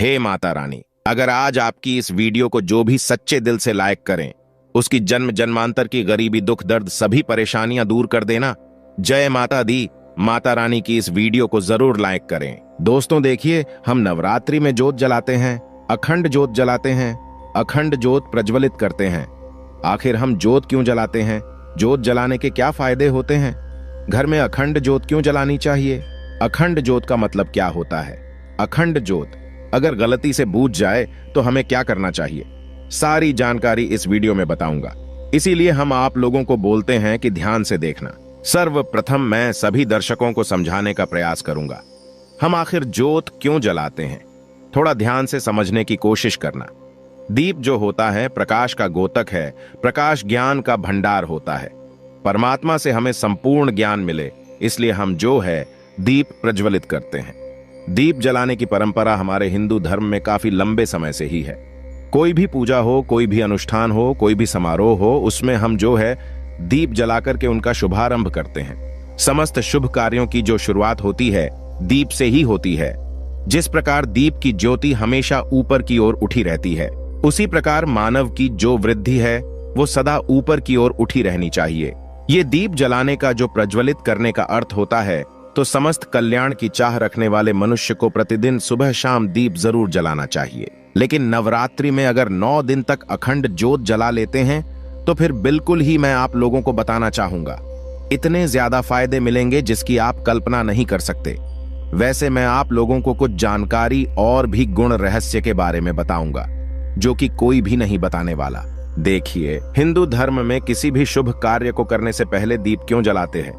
हे माता रानी, अगर आज आपकी इस वीडियो को जो भी सच्चे दिल से लाइक करें, उसकी जन्म जन्मांतर की गरीबी, दुख दर्द, सभी परेशानियां दूर कर देना। जय माता दी। माता रानी की इस वीडियो को जरूर लाइक करें। दोस्तों देखिए, हम नवरात्रि में जोत जलाते हैं, अखंड जोत जलाते हैं, अखंड जोत प्रज्वलित करते हैं। आखिर हम जोत क्यों जलाते हैं? जोत जलाने के क्या फायदे होते हैं? घर में अखंड जोत क्यों जलानी चाहिए? अखंड जोत का मतलब क्या होता है? अखंड जोत अगर गलती से बूझ जाए तो हमें क्या करना चाहिए? सारी जानकारी इस वीडियो में बताऊंगा। इसीलिए हम आप लोगों को बोलते हैं कि ध्यान से देखना। सर्वप्रथम मैं सभी दर्शकों को समझाने का प्रयास करूंगा। हम आखिर जोत क्यों जलाते हैं, थोड़ा ध्यान से समझने की कोशिश करना। दीप जो होता है प्रकाश का गोतक है, प्रकाश ज्ञान का भंडार होता है। परमात्मा से हमें संपूर्ण ज्ञान मिले, इसलिए हम जो है दीप प्रज्वलित करते हैं। दीप जलाने की परंपरा हमारे हिंदू धर्म में काफी लंबे समय से ही है। कोई भी पूजा हो, कोई भी अनुष्ठान हो, कोई भी समारोह हो, उसमें हम जो है दीप जलाकर के उनका शुभारंभ करते हैं। समस्त शुभ कार्यों की जो शुरुआत होती है दीप से ही होती है। जिस प्रकार दीप की ज्योति हमेशा ऊपर की ओर उठी रहती है, उसी प्रकार मानव की जो वृद्धि है वो सदा ऊपर की ओर उठी रहनी चाहिए। ये दीप जलाने का जो प्रज्वलित करने का अर्थ होता है, तो समस्त कल्याण की चाह रखने वाले मनुष्य को प्रतिदिन सुबह शाम दीप जरूर जलाना चाहिए। लेकिन नवरात्रि में अगर 9 दिन तक अखंड जोत जला लेते हैं तो फिर बिल्कुल ही मैं आप लोगों को बताना चाहूंगा, इतने ज्यादा फायदे मिलेंगे जिसकी आप कल्पना नहीं कर सकते। वैसे मैं आप लोगों को कुछ जानकारी और भी गुण रहस्य के बारे में बताऊंगा जो कि कोई भी नहीं बताने वाला। देखिए, हिंदू धर्म में किसी भी शुभ कार्य को करने से पहले दीप क्यों जलाते हैं?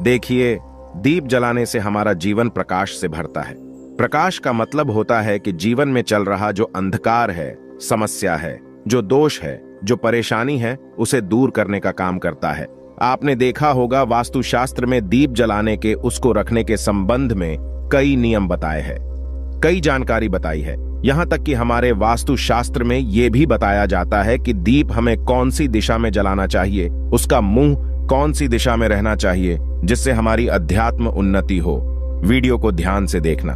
देखिए, दीप जलाने से हमारा जीवन प्रकाश से भरता है। प्रकाश का मतलब होता है कि जीवन में चल रहा जो अंधकार है, समस्या है, जो दोष है, जो परेशानी है, उसे दूर करने का काम करता है। आपने देखा होगा वास्तुशास्त्र में दीप जलाने के, उसको रखने के संबंध में कई नियम बताए हैं, कई जानकारी बताई है। यहाँ तक कि हमारे वास्तुशास्त्र में यह भी बताया जाता है कि दीप हमें कौन सी दिशा में जलाना चाहिए, उसका मुंह कौन सी दिशा में रहना चाहिए, जिससे हमारी अध्यात्म उन्नति हो। वीडियो को ध्यान से देखना।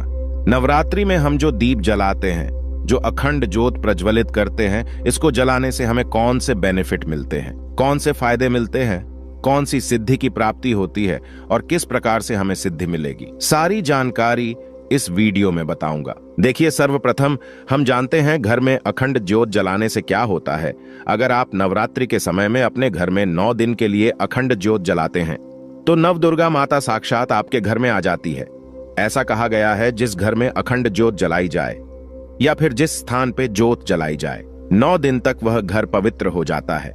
नवरात्रि में हम जो दीप जलाते हैं, जो अखंड जोत प्रज्वलित करते हैं, इसको जलाने से हमें कौन से बेनिफिट मिलते हैं, कौन से फायदे मिलते हैं, कौन सी सिद्धि की प्राप्ति होती है और किस प्रकार से हमें सिद्धि मिलेगी, सारी जानकारी इस वीडियो में बताऊंगा। देखिए, सर्वप्रथम हम जानते हैं घर में अखंड ज्योत जलाने से क्या होता है। अगर आप नवरात्रि के समय में अपने घर में 9 दिन के लिए अखंड ज्योत जलाते हैं तो नवदुर्गा माता साक्षात आपके घर में आ जाती है। ऐसा कहा गया है, जिस घर में अखंड ज्योत जलाई जाए या फिर जिस स्थान पे ज्योत जलाई जाए, 9 दिन तक वह घर पवित्र हो जाता है।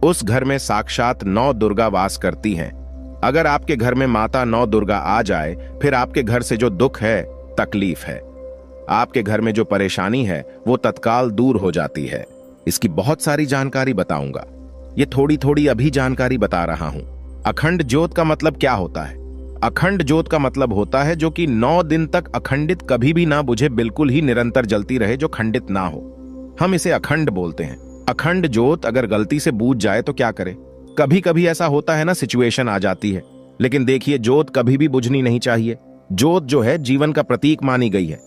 उस घर में साक्षात 9 दुर्गा वास करती हैं। अगर आपके घर में माता 9 दुर्गा आ जाए, फिर आपके घर से जो दुख है, तकलीफ है, आपके घर में जो परेशानी है, वो तत्काल दूर हो जाती है। इसकी बहुत सारी जानकारी बताऊंगा। ये थोड़ी थोड़ी अभी जानकारी बता रहा हूं। अखंड ज्योत का मतलब क्या होता है? अखंड ज्योत का मतलब होता है जो कि 9 दिन तक अखंडित, कभी भी ना बुझे, बिल्कुल ही निरंतर जलती रहे, जो खंडित ना हो। हम इसे अखंड बोलते हैं। अखंड ज्योत अगर गलती से बूझ जाए तो क्या करें? कभी कभी ऐसा होता है ना, सिचुएशन आ जाती है। लेकिन देखिए, ज्योत कभी भी बुझनी नहीं चाहिए। ज्योत जो है जीवन का प्रतीक मानी गई है।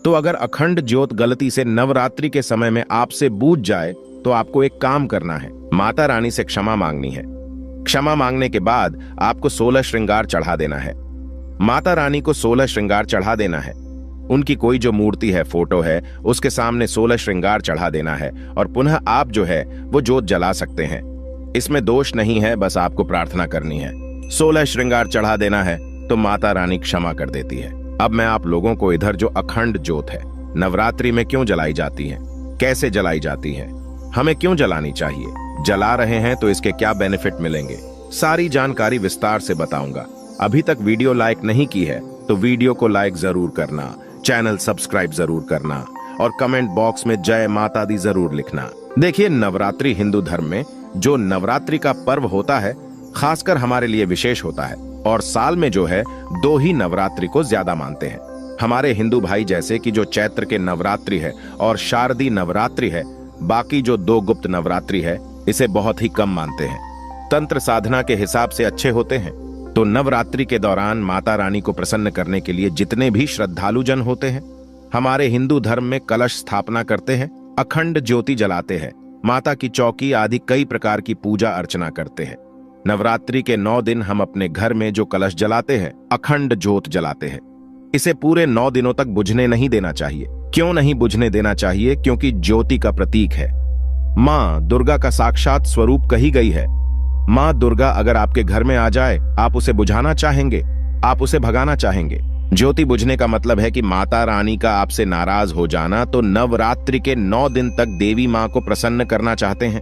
तो अगर अखंड ज्योत गलती से नवरात्रि के समय में आपसे बूझ जाए तो आपको एक काम करना है, माता रानी से क्षमा मांगनी है। क्षमा मांगने के बाद आपको 16 श्रृंगार चढ़ा देना है। माता रानी को 16 श्रृंगार चढ़ा देना है। उनकी कोई जो मूर्ति है, फोटो है, उसके सामने 16 श्रृंगार चढ़ा देना है और पुनः आप जो है वो जोत जला सकते हैं। इसमें दोष नहीं है, बस आपको प्रार्थना करनी है। 16 श्रृंगार चढ़ा देना है तो माता रानी क्षमा कर देती है। अब मैं आप लोगों को इधर जो अखंड ज्योत है नवरात्रि में क्यों जलाई जाती है, कैसे जलाई जाती है, हमें क्यों जलानी चाहिए, जला रहे हैं तो इसके क्या बेनिफिट मिलेंगे, सारी जानकारी विस्तार से बताऊंगा। अभी तक वीडियो लाइक नहीं की है तो वीडियो को लाइक जरूर करना, चैनल सब्सक्राइब जरूर करना और कमेंट बॉक्स में जय माता दी जरूर लिखना। देखिए, नवरात्रि हिंदू धर्म में जो नवरात्रि का पर्व होता है, खासकर हमारे लिए विशेष होता है और साल में जो है 2 ही नवरात्रि को ज्यादा मानते हैं। हमारे हिंदू भाई जैसे कि जो चैत्र के नवरात्रि है और शारदीय नवरात्रि है, बाकी जो 2 गुप्त नवरात्रि है, इसे बहुत ही कम मानते हैं। तंत्र साधना के हिसाब से अच्छे होते हैं। तो नवरात्रि के दौरान माता रानी को प्रसन्न करने के लिए जितने भी श्रद्धालु जन होते हैं, हमारे हिंदू धर्म में कलश स्थापना करते हैं, अखंड ज्योति जलाते हैं, माता की चौकी आदि कई प्रकार की पूजा अर्चना करते हैं। नवरात्रि के 9 दिन हम अपने घर में जो कलश जलाते हैं, अखंड ज्योत जलाते हैं। इसे पूरे 9 दिनों तक बुझने नहीं देना चाहिए। क्यों नहीं बुझने देना चाहिए? क्योंकि ज्योति का प्रतीक है, मां दुर्गा का साक्षात स्वरूप कही गई है। मां दुर्गा अगर आपके घर में आ जाए, आप उसे बुझाना चाहेंगे, आप उसे भगाना चाहेंगे। ज्योति बुझने का मतलब है कि माता रानी का आपसे नाराज हो जाना। तो नवरात्रि के 9 दिन तक देवी मां को प्रसन्न करना चाहते हैं,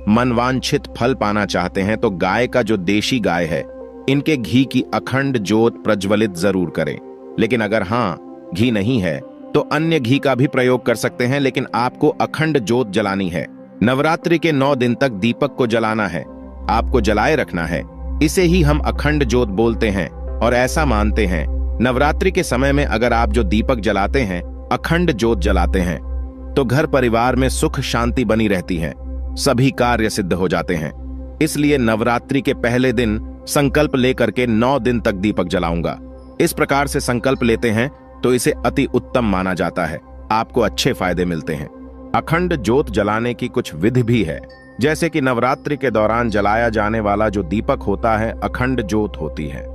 मनवांछित फल पाना चाहते हैं, तो गाय का जो देशी गाय है, इनके घी की अखंड ज्योत प्रज्वलित जरूर करें। लेकिन अगर हाँ घी नहीं है तो अन्य घी का भी प्रयोग कर सकते हैं, लेकिन आपको अखंड ज्योत जलानी है। नवरात्रि के 9 दिन तक दीपक को जलाना है, आपको जलाए रखना है। इसे ही हम अखंड ज्योत बोलते हैं और ऐसा मानते हैं। नवरात्रि के समय में अगर आप जो दीपक जलाते हैं, अखंड ज्योत जलाते हैं, तो घर परिवार में सुख शांति बनी रहती है, सभी कार्य सिद्ध हो जाते हैं। इसलिए नवरात्रि के पहले दिन संकल्प लेकर के 9 दिन तक दीपक जलाऊंगा। इस प्रकार से संकल्प लेते हैं तो इसे अति उत्तम माना जाता है, आपको अच्छे फायदे मिलते हैं। अखंड ज्योत जलाने की कुछ विधि भी है, जैसे कि नवरात्रि के दौरान जलाया जाने वाला जो दीपक होता है, अखंड ज्योत होती है।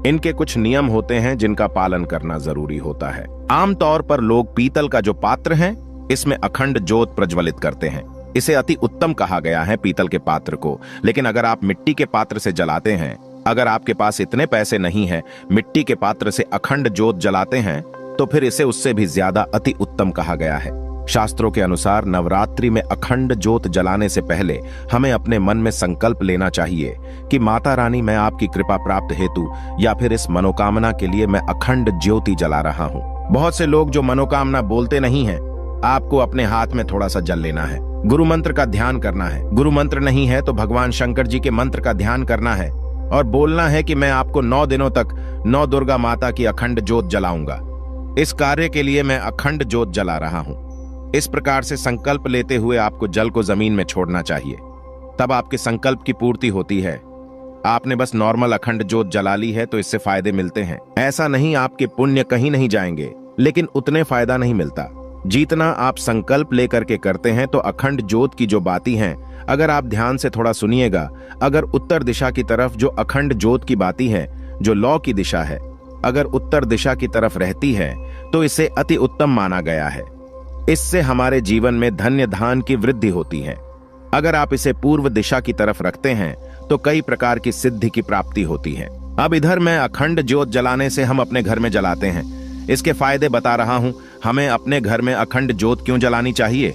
इनके कुछ नियम होते हैं जिनका पालन करना जरूरी होता है। आमतौर पर लोग पीतल का जो पात्र है, इसमें अखंड ज्योत प्रज्वलित करते हैं। इसे अति उत्तम कहा गया है पीतल के पात्र को। लेकिन अगर आप मिट्टी के पात्र से जलाते हैं, अगर आपके पास इतने पैसे नहीं है, मिट्टी के पात्र से अखंड ज्योत जलाते हैं, तो फिर इसे उससे भी ज्यादा अति उत्तम कहा गया है। शास्त्रों के अनुसार नवरात्रि में अखंड ज्योत जलाने से पहले हमें अपने मन में संकल्प लेना चाहिए कि माता रानी, मैं आपकी कृपा प्राप्त हेतु या फिर इस मनोकामना के लिए मैं अखंड ज्योति जला रहा हूँ। बहुत से लोग जो मनोकामना बोलते नहीं हैं, आपको अपने हाथ में थोड़ा सा जल लेना है, गुरु मंत्र का ध्यान करना है। गुरु मंत्र नहीं है तो भगवान शंकर जी के मंत्र का ध्यान करना है और बोलना है कि मैं आपको 9 दिनों तक 9 दुर्गा माता की अखंड ज्योत जलाऊंगा। इस कार्य के लिए मैं अखंड ज्योत जला रहा हूं। इस प्रकार से संकल्प लेते हुए आपको जल को जमीन में छोड़ना चाहिए, तब आपके संकल्प की पूर्ति होती है। आपने बस नॉर्मल अखंड ज्योत जला ली है तो इससे फायदे मिलते हैं। ऐसा नहीं आपके पुण्य कहीं नहीं जाएंगे, लेकिन उतने फायदा नहीं मिलता जितना आप संकल्प लेकर के करते हैं। तो अखंड ज्योत की जो बातें हैं, अगर आप ध्यान से थोड़ा सुनिएगा, अगर उत्तर दिशा की तरफ जो अखंड ज्योत की बातें हैं, जो लौ की दिशा है, अगर उत्तर दिशा की तरफ रहती है तो इसे अति उत्तम माना गया है। इससे हमारे जीवन में धन्य धान की वृद्धि होती है। अगर आप इसे पूर्व दिशा की तरफ रखते हैं तो कई प्रकार की सिद्धि की प्राप्ति होती है। अब इधर मैं अखंड ज्योत जलाने से हम अपने घर में जलाते हैं, इसके फायदे बता रहा हूं। हमें अपने घर में अखंड ज्योत क्यों जलानी चाहिए?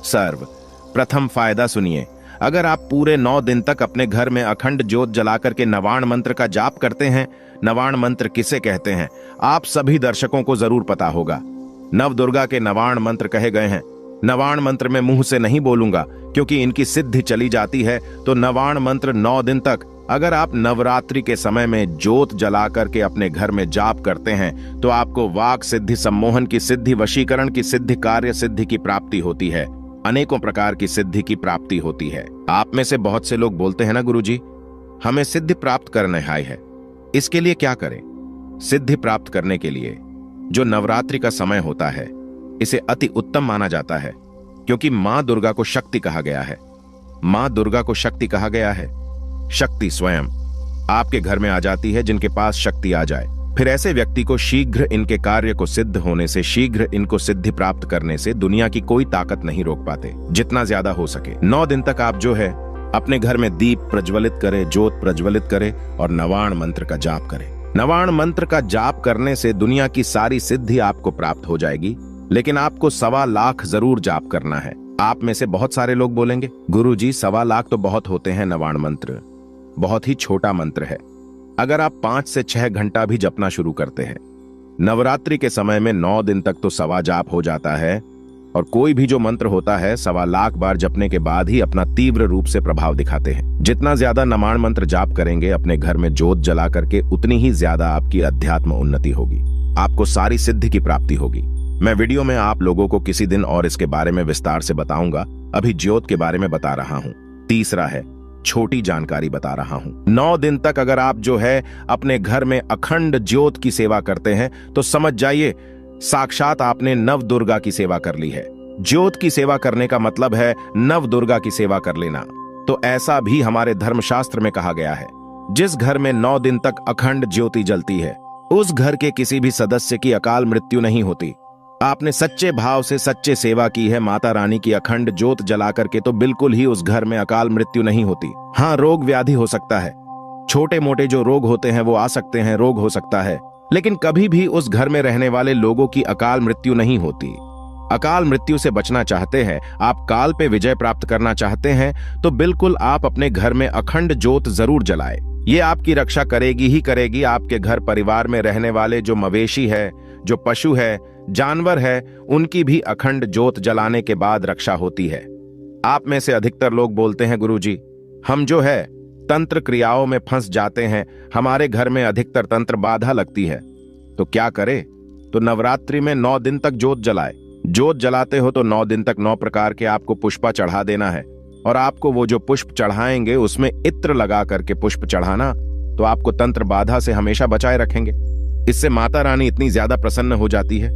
सर्व प्रथम फायदा सुनिए। अगर आप पूरे 9 दिन तक अपने घर में अखंड ज्योत जलाकर के नवाण मंत्र का जाप करते हैं, नवाण मंत्र किसे कहते हैं आप सभी दर्शकों को जरूर पता होगा। नव दुर्गा के नवाण मंत्र कहे गए हैं। नवाण मंत्र में मुंह से नहीं बोलूंगा क्योंकि इनकी सिद्धि चली जाती है। तो नवाण मंत्र 9 दिन तक अगर आप नवरात्रि के समय में ज्योत जला करके अपने घर में जाप करते हैं तो आपको वाक सिद्धि, सम्मोहन की सिद्धि, वशीकरण की सिद्धि, कार्य सिद्धि की प्राप्ति होती है। अनेकों प्रकार की सिद्धि की प्राप्ति होती है। आप में से बहुत से लोग बोलते हैं ना, गुरुजी हमें सिद्धि प्राप्त करने आए है, इसके लिए क्या करें? सिद्धि प्राप्त करने के लिए जो नवरात्रि का समय होता है, इसे अति उत्तम माना जाता है, क्योंकि मां दुर्गा को शक्ति कहा गया है। मां दुर्गा को शक्ति कहा गया है। शक्ति स्वयं आपके घर में आ जाती है जिनके पास शक्ति आ जाए। फिर ऐसे व्यक्ति को शीघ्र इनके कार्य को सिद्ध होने से, शीघ्र इनको सिद्धि प्राप्त करने से दुनिया की कोई ताकत नहीं रोक पाते, जितना ज्यादा हो सके। 9 दिन तक आप जो है अपने घर में दीप प्रज्वलित करें, ज्योत प्रज्वलित करें और नवाण मंत्र का जाप करें। नवाण मंत्र का जाप करने से दुनिया की सारी सिद्धि आपको प्राप्त हो जाएगी, लेकिन आपको 1.25 लाख जरूर जाप करना है। आप में से बहुत सारे लोग बोलेंगे, गुरुजी 1.25 लाख तो बहुत होते हैं, नवाण मंत्र बहुत ही छोटा मंत्र है। अगर आप 5 से 6 घंटा भी जपना शुरू करते हैं, नवरात्रि के समय में 9 दिन तक तो 1.25 जाप हो जाता है। और कोई भी जो मंत्र होता है 1.25 लाख बार जपने के बाद ही अपना तीव्र रूप से प्रभाव दिखाते हैं। जितना ज्यादा नवाण मंत्र जाप करेंगे अपने घर में ज्योत जला करके, उतनी ही ज्यादा आपकी अध्यात्म उन्नति होगी, आपको सारी सिद्धि की प्राप्ति होगी। मैं वीडियो में आप लोगों को किसी दिन और इसके बारे में विस्तार से बताऊंगा, अभी ज्योत के बारे में बता रहा हूं। तीसरा है, छोटी जानकारी बता रहा हूं। 9 दिन तक अगर आप जो है अपने घर में अखंड ज्योत की सेवा करते हैं तो समझ जाइए साक्षात आपने नव दुर्गा की सेवा कर ली है। ज्योत की सेवा करने का मतलब है नव दुर्गा की सेवा कर लेना। तो ऐसा भी हमारे धर्मशास्त्र में कहा गया है। जिस घर में 9 दिन तक अखंड ज्योति जलती है, उस घर के किसी भी सदस्य की अकाल मृत्यु नहीं होती। आपने सच्चे भाव से सच्चे सेवा की है माता रानी की अखंड ज्योत जला करके, तो बिल्कुल ही उस घर में अकाल मृत्यु नहीं होती। हाँ, रोग व्याधि हो सकता है, छोटे मोटे जो रोग होते हैं वो आ सकते हैं, रोग हो सकता है, लेकिन कभी भी उस घर में रहने वाले लोगों की अकाल मृत्यु नहीं होती। अकाल मृत्यु से बचना चाहते हैं, आप काल पे विजय प्राप्त करना चाहते हैं, तो बिल्कुल आप अपने घर में अखंड ज्योत जरूर जलाए। ये आपकी रक्षा करेगी ही करेगी। आपके घर परिवार में रहने वाले जो मवेशी है, जो पशु है, जानवर है, उनकी भी अखंड ज्योत जलाने के बाद रक्षा होती है। आप में से अधिकतर लोग बोलते हैं, गुरुजी हम जो है तंत्र क्रियाओं में फंस जाते हैं, हमारे घर में अधिकतर तंत्र बाधा लगती है, तो क्या करें? तो नवरात्रि में 9 दिन तक ज्योत जलाए। ज्योत जलाते हो तो 9 दिन तक 9 प्रकार के आपको पुष्पा चढ़ा देना है, और आपको वो जो पुष्प चढ़ाएंगे उसमें इत्र लगा करके पुष्प चढ़ाना, तो आपको तंत्र बाधा से हमेशा बचाए रखेंगे। इससे माता रानी इतनी ज्यादा प्रसन्न हो जाती है,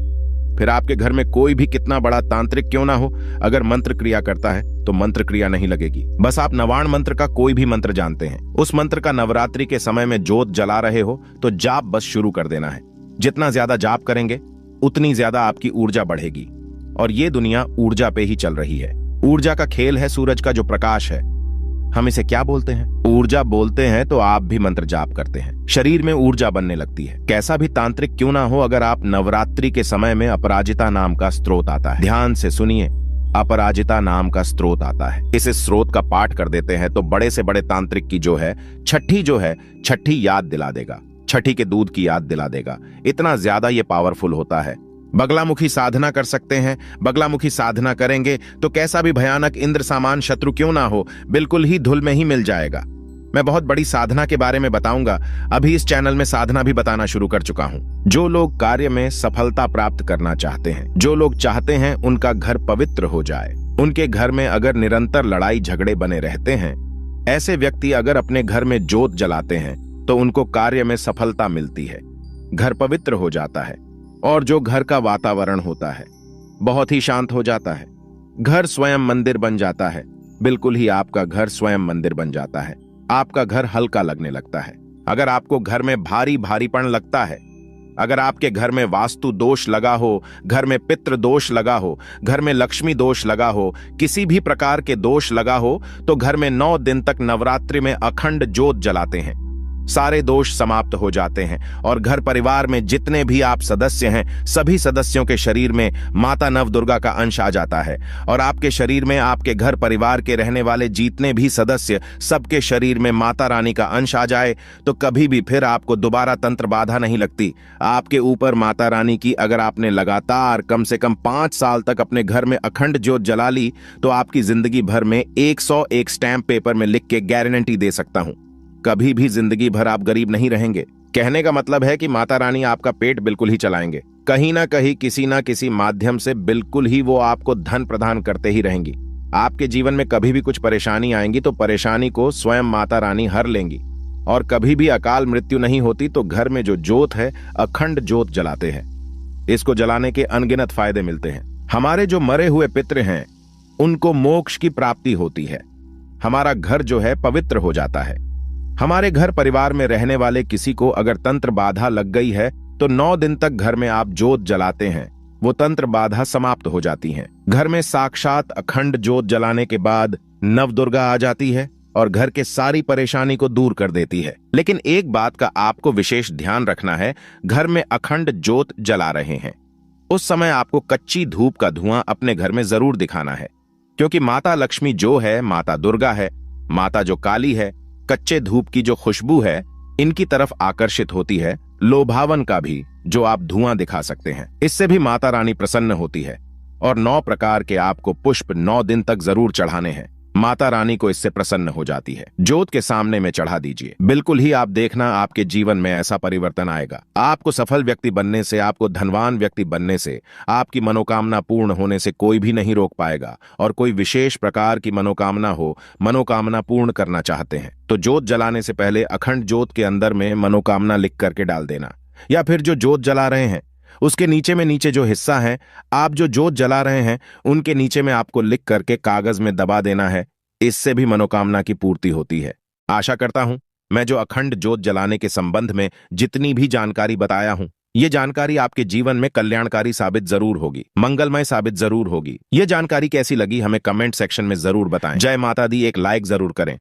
फिर आपके घर में कोई भी कितना बड़ा तांत्रिक क्यों ना हो, अगर मंत्र क्रिया करता है तो मंत्र क्रिया नहीं लगेगी। बस आप नवाण मंत्र का कोई भी मंत्र जानते हैं, उस मंत्र का नवरात्रि के समय में ज्योत जला रहे हो तो जाप बस शुरू कर देना है। जितना ज्यादा जाप करेंगे उतनी ज्यादा आपकी ऊर्जा बढ़ेगी, और ये दुनिया ऊर्जा पे ही चल रही है। ऊर्जा का खेल है सूरज का जो प्रकाश है, हम इसे क्या बोलते हैं? ऊर्जा बोलते हैं। तो आप भी मंत्र जाप करते हैं, शरीर में ऊर्जा बनने लगती है। कैसा भी तांत्रिक क्यों ना हो, अगर आप नवरात्रि के समय में अपराजिता नाम का स्त्रोत आता है, ध्यान से सुनिए, अपराजिता नाम का स्त्रोत आता है, इस स्त्रोत का पाठ कर देते हैं तो बड़े से बड़े तांत्रिक की जो है छठी याद दिला देगा, छठी के दूध की याद दिला देगा। इतना ज्यादा ये पावरफुल होता है। बगलामुखी साधना कर सकते हैं, बगलामुखी साधना करेंगे तो कैसा भी भयानक इंद्र सामान शत्रु क्यों ना हो, बिल्कुल ही धुल में ही मिल जाएगा। मैं बहुत बड़ी साधना के बारे में बताऊंगा, अभी इस चैनल में साधना भी बताना शुरू कर चुका हूं। जो लोग कार्य में सफलता प्राप्त करना चाहते हैं, जो लोग चाहते हैं उनका घर पवित्र हो जाए, उनके घर में अगर निरंतर लड़ाई झगड़े बने रहते हैं, ऐसे व्यक्ति अगर अपने घर में ज्योत जलाते हैं तो उनको कार्य में सफलता मिलती है, घर पवित्र हो जाता है, और जो घर का वातावरण होता है बहुत ही शांत हो जाता है। घर स्वयं मंदिर बन जाता है, बिल्कुल ही आपका घर स्वयं मंदिर बन जाता है। आपका घर हल्का लगने लगता है। अगर आपको घर में भारी भारीपन लगता है, अगर आपके घर में वास्तु दोष लगा हो, घर में पितृ दोष लगा हो, घर में लक्ष्मी दोष लगा हो, किसी भी प्रकार के दोष लगा हो, तो घर में 9 दिन तक नवरात्रि में अखंड ज्योत जलाते हैं, सारे दोष समाप्त हो जाते हैं, और घर परिवार में जितने भी आप सदस्य हैं सभी सदस्यों के शरीर में माता नव दुर्गा का अंश आ जाता है, और आपके शरीर में आपके घर परिवार के रहने वाले जितने भी सदस्य सबके शरीर में माता रानी का अंश आ जाए, तो कभी भी फिर आपको दोबारा तंत्र बाधा नहीं लगती। आपके ऊपर माता रानी की अगर आपने लगातार कम से कम 5 साल तक अपने घर में अखंड ज्योत जला ली, तो आपकी जिंदगी भर में 101 स्टैंप पेपर में लिख के गारंटी दे सकता हूं, कभी भी जिंदगी भर आप गरीब नहीं रहेंगे। कहने का मतलब है कि माता रानी आपका पेट बिल्कुल ही चलाएंगे, कहीं ना कहीं किसी ना किसी माध्यम से बिल्कुल ही वो आपको धन प्रदान करते ही रहेंगी। आपके जीवन में कभी भी कुछ परेशानी आएंगी तो परेशानी को स्वयं माता रानी हर लेंगी, और कभी भी अकाल मृत्यु नहीं होती। तो घर में जो ज्योत है अखंड ज्योत जलाते हैं, इसको जलाने के अनगिनत फायदे मिलते हैं। हमारे जो मरे हुए पितृ हैं उनको मोक्ष की प्राप्ति होती है, हमारा घर जो है पवित्र हो जाता है। हमारे घर परिवार में रहने वाले किसी को अगर तंत्र बाधा लग गई है तो 9 दिन तक घर में आप ज्योत जलाते हैं, वो तंत्र बाधा समाप्त हो जाती हैं। घर में साक्षात अखंड ज्योत जलाने के बाद नव दुर्गा आ जाती है और घर के सारी परेशानी को दूर कर देती है। लेकिन एक बात का आपको विशेष ध्यान रखना है, घर में अखंड ज्योत जला रहे हैं उस समय आपको कच्ची धूप का धुआं अपने घर में जरूर दिखाना है, क्योंकि माता लक्ष्मी जो है, माता दुर्गा है, माता जो काली है, कच्चे धूप की जो खुशबू है इनकी तरफ आकर्षित होती है। लोभावन का भी जो आप धुआं दिखा सकते हैं, इससे भी माता रानी प्रसन्न होती है। और 9 प्रकार के आपको पुष्प 9 दिन तक जरूर चढ़ाने हैं, माता रानी को इससे प्रसन्न हो जाती है। ज्योत के सामने में चढ़ा दीजिए, बिल्कुल ही आप देखना आपके जीवन में ऐसा परिवर्तन आएगा। आपको सफल व्यक्ति बनने से, आपको धनवान व्यक्ति बनने से, आपकी मनोकामना पूर्ण होने से कोई भी नहीं रोक पाएगा। और कोई विशेष प्रकार की मनोकामना हो, मनोकामना पूर्ण करना चाहते हैं तो ज्योत जलाने से पहले अखंड ज्योत के अंदर में मनोकामना लिख करके डाल देना, या फिर जो ज्योत जला रहे हैं उसके नीचे जो हिस्सा है, आप जो जोत जला रहे हैं उनके नीचे में आपको लिख करके कागज में दबा देना है। इससे भी मनोकामना की पूर्ति होती है। आशा करता हूं मैं जो अखंड जोत जलाने के संबंध में जितनी भी जानकारी बताया हूं, ये जानकारी आपके जीवन में कल्याणकारी साबित जरूर होगी, मंगलमय साबित जरूर होगी। ये जानकारी कैसी लगी हमें कमेंट सेक्शन में जरूर बताएं। जय माता दी एक लाइक जरूर करें।